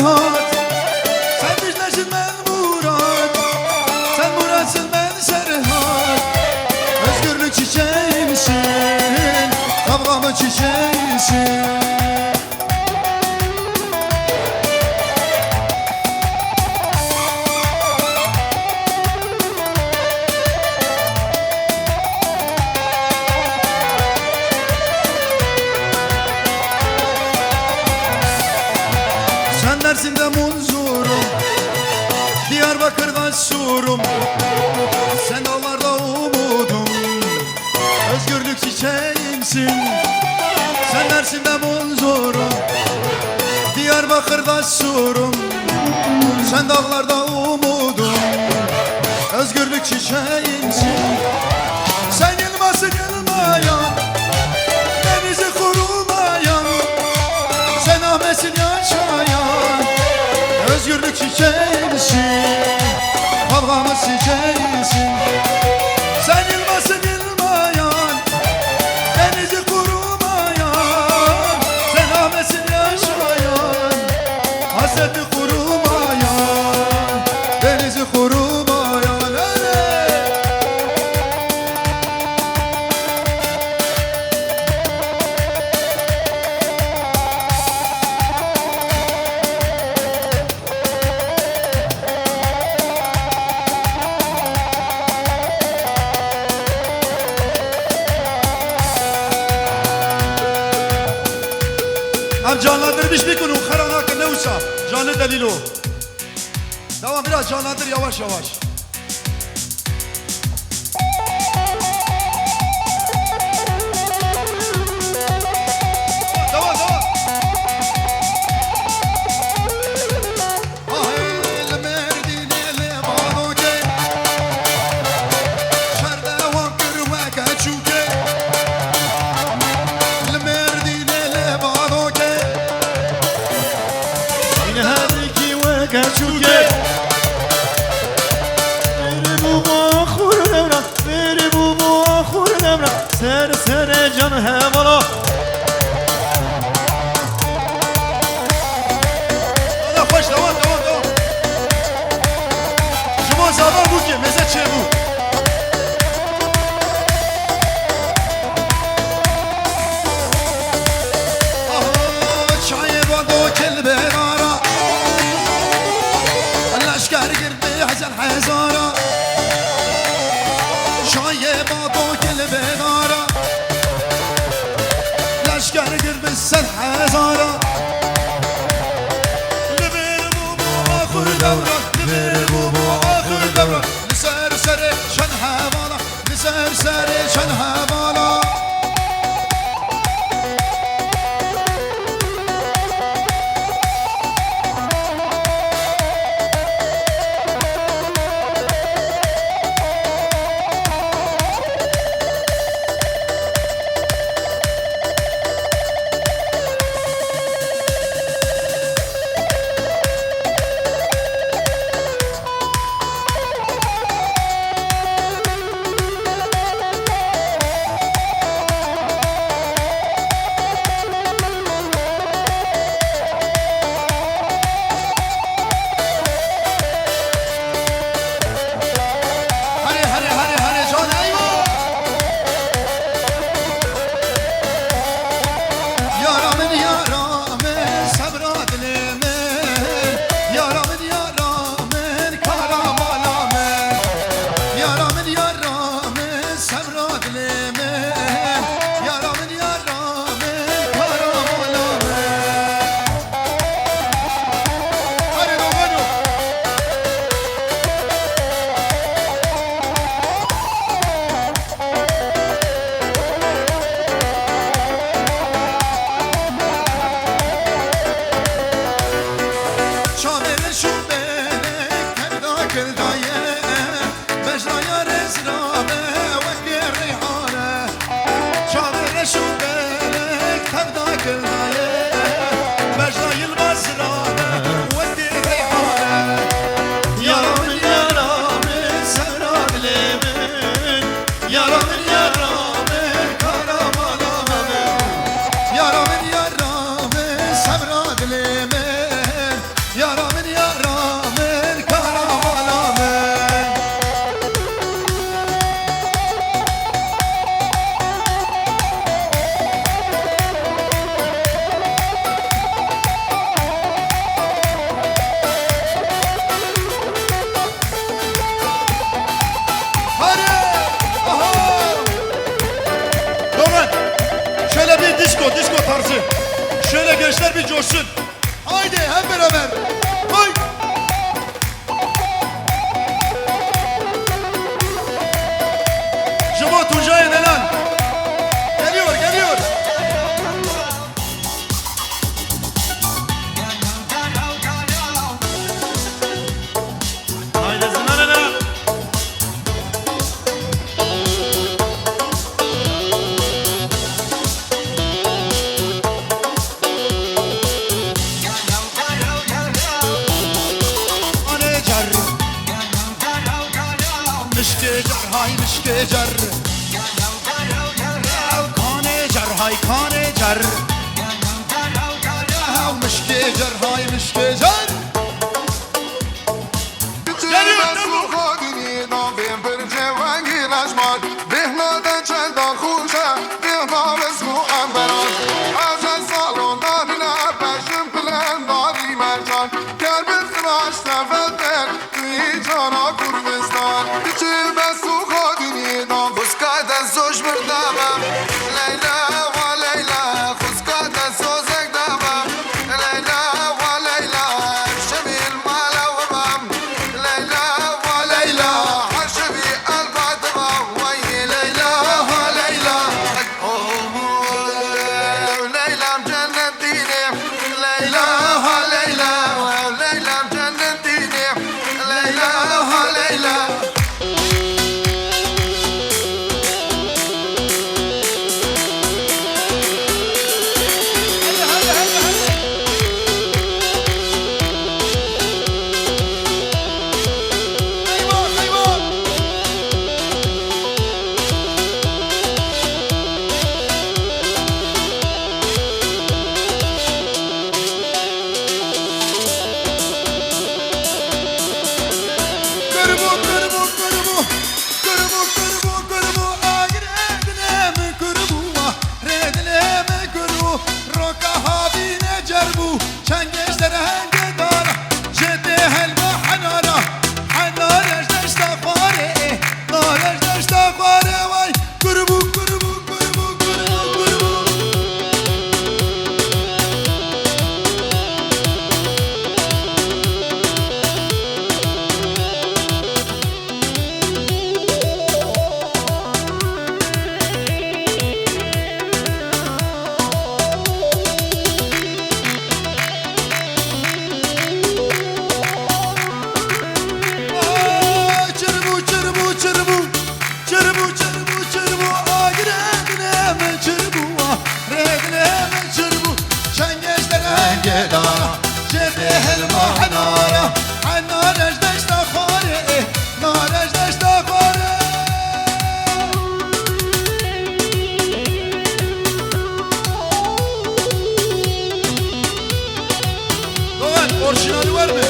Serhat. Sen müjdesin ben Murat, sen Murat'sın ben Serhat. Özgürlük çiçeğimsin, kavgamın çiçeğisin. Sen Mersin'de munzurum, Diyarbakır'da surum, sen dağlarda umudum, özgürlük çiçeğimsin. Sen Mersin'de munzurum, Diyarbakır'da surum, sen dağlarda umudum, özgürlük çiçeğimsin. Sen yılmasın yılmayan, denizi kurumayan, sen Ahmet'sin yaşayan, özgürlük çiçeğimsin, kavgamın çiçeğimsin. Sen yılmasın yılmayan, denizi kurumayan, sen Ahmet'sin yaşayan, hasreti kurumayan, denizi kurumayan. Öyle. Hem canlandırmış bir konu karanlık ne olsa canlı delil o. Tamam biraz canlandır yavaş yavaş. Devam devam. Ahel merdinele badoke, şerde vakır ve kaçuke. Merdinele badoke, yine herdeki ve kaçuke. Ser sere can hevala. Ana hoş devam devam. Şuman zaman bu ki meze çebu. Ah çaye bado kelbera. Leşker girdi hazen hazara. Çaye bado kelbera. Leşker girdi sen hazara. Libir bu ahır devran, libir bu ahır devran. Liser sere şen havala, liser sere şen havala. coşsun. Haydi hep beraber. Hay. Jumbo Tuncay Nelan. Geliyor, geliyor. Haydi zinanana. مشکجر های مشکجر کانه جر های کانه جر مشکجر های مشکجر Orijinali var mı?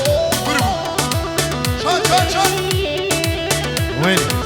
Çal çal çal. Bueno.